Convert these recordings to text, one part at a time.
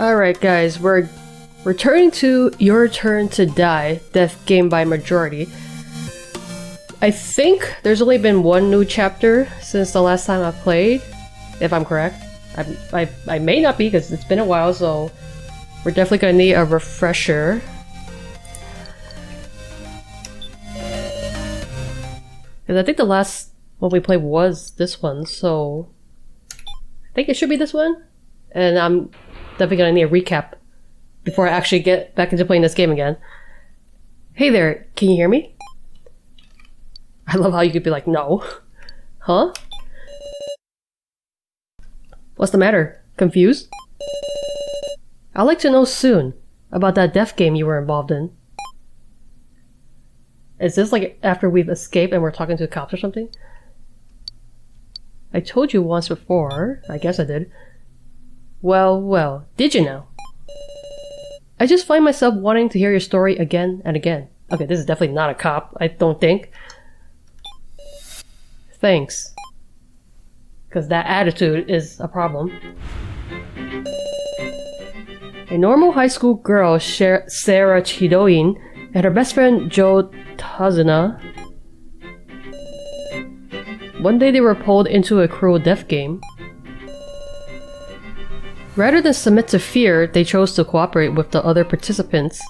Alright guys, we're returning to Your Turn to Die, Death Game by Majority. I think there's only been one new chapter since the last time I played, if I'm correct. I may not be because it's been a while, so we're definitely gonna need a refresher. Because I think the last one we played was this one, so I think it should be this one. And I'm definitely gonna need a recap before I actually get back into playing this game again. Hey there, can you hear me? I love how you could be like, no. Huh? What's the matter? Confused? I'd like to know soon about that death game you were involved in. Is this like after we've escaped and we're talking to the cops or something? I told you once before. I guess I did. Well, did you know? I just find myself wanting to hear your story again and again. Okay, this is definitely not a cop, I don't think. Thanks. Because that attitude is a problem. A normal high school girl, Sarah Chidoin, and her best friend Joe Tazuna. One day they were pulled into a cruel death game. Rather than submit to fear, they chose to cooperate with the other participants.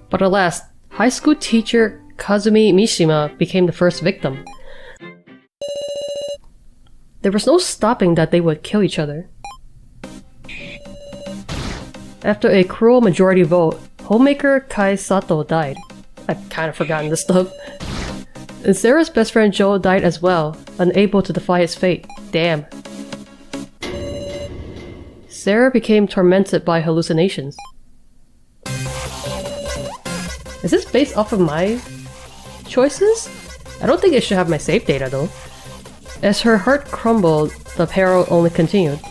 But alas, high school teacher Kazumi Mishima became the first victim. There was no stopping that they would kill each other. After a cruel majority vote, homemaker Kai Sato died. I've kind of forgotten this stuff. And Sarah's best friend Joe died as well, unable to defy his fate. Damn. Sarah became tormented by hallucinations. Is this based off of my choices? I don't think it should have my save data though. As her heart crumbled, the peril only continued.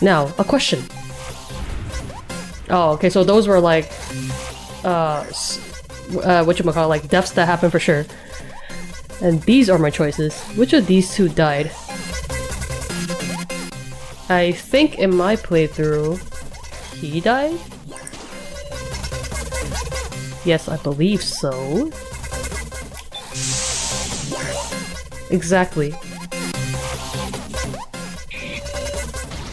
Now, a question. Oh, okay, so those were like, whatchamacallit, like deaths that happen for sure. And these are my choices. Which of these two died? I think in my playthrough, he died? Yes, I believe so. Exactly.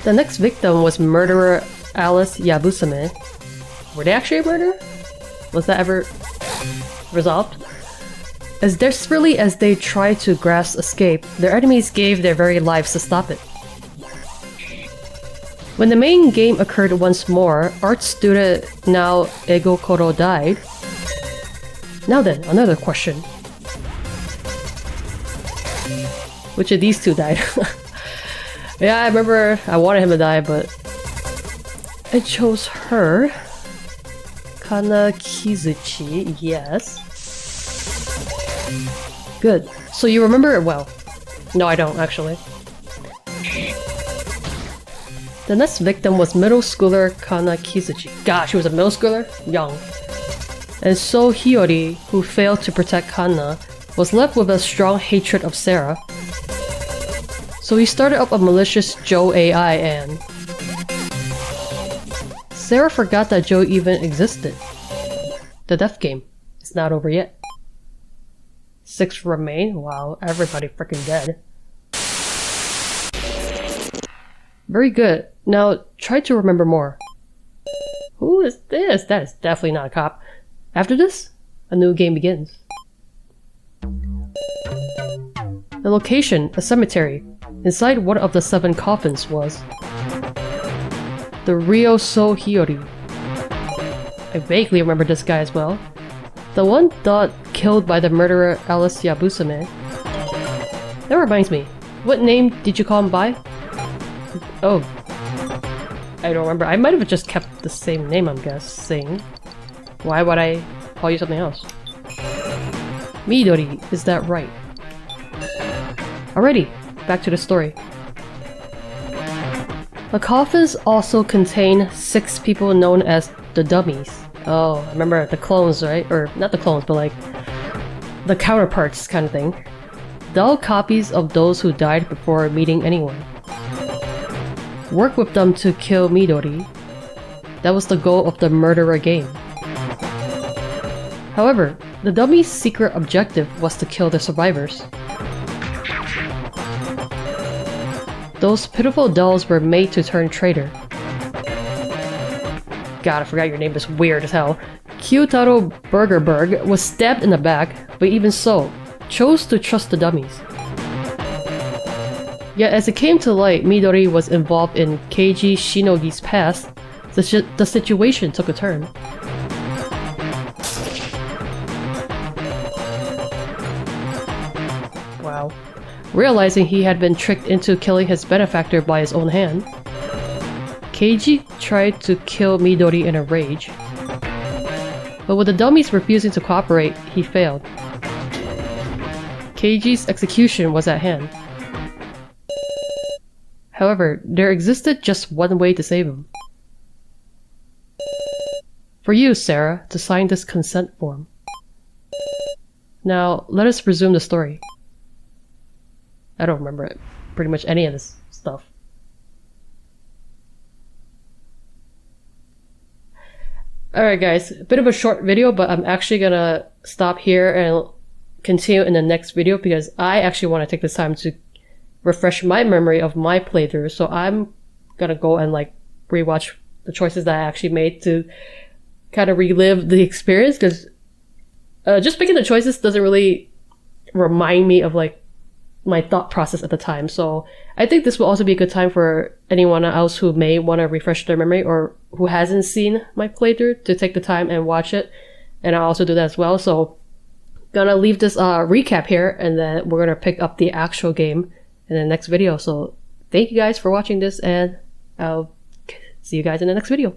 The next victim was murderer Alice Yabusame. Were they actually a murderer? Was that ever resolved? As desperately as they tried to grasp escape, their enemies gave their very lives to stop it. When the main game occurred once more, art student now Ego Koro died. Now then, another question. Which of these two died? Yeah, I remember I wanted him to die, but I chose her. Kana Kizuchi, yes. Good. So you remember it well. No, I don't, actually. The next victim was middle schooler Kana Kizuchi. Gosh, she was a middle schooler? Young. And So Hiyori, who failed to protect Kana, was left with a strong hatred of Sarah. So he started up a malicious Joe AI and... Sarah forgot that Joe even existed. The death game is not over yet. 6 remain? Wow, everybody freaking dead. Very good. Now, try to remember more. Who is this? That is definitely not a cop. After this, a new game begins. The location, a cemetery. Inside one of the 7 coffins was the Ryo So Hiyori. I vaguely remember this guy as well. The one thought killed by the murderer Alice Yabusame. That reminds me, what name did you call him by? Oh, I don't remember. I might have just kept the same name, I'm guessing. Why would I call you something else? Midori, is that right? Alrighty, back to the story. The coffins also contain 6 people known as the dummies. Oh, I remember the clones, right? Or not the clones, but like the counterparts kind of thing. Dull copies of those who died before meeting anyone. work with them to kill Midori. That was the goal of the murderer game. However, the dummy's secret objective was to kill the survivors. Those pitiful dolls were made to turn traitor. God, I forgot your name is weird as hell. Kyutaro Burgerberg was stabbed in the back, but even so, chose to trust the dummies. Yet as it came to light Midori was involved in Keiji Shinogi's past, the situation took a turn. Wow. Realizing he had been tricked into killing his benefactor by his own hand, Keiji tried to kill Midori in a rage. But with the dummies refusing to cooperate, he failed. Keiji's execution was at hand. However, there existed just one way to save him. For you, Sarah, to sign this consent form. Now, let us resume the story. I don't remember it. Pretty much any of this stuff. Alright guys, a bit of a short video, but I'm actually gonna stop here and continue in the next video because I actually want to take this time to refresh my memory of my playthrough. So I'm gonna go and like rewatch the choices that I actually made to kind of relive the experience, because just picking the choices doesn't really remind me of like my thought process at the time. So I think this will also be a good time for anyone else who may want to refresh their memory or who hasn't seen my playthrough to take the time and watch it. And I'll also do that as well. So gonna leave this recap here, and then we're gonna pick up the actual game in the next video. So thank you guys for watching this, and I'll see you guys in the next video.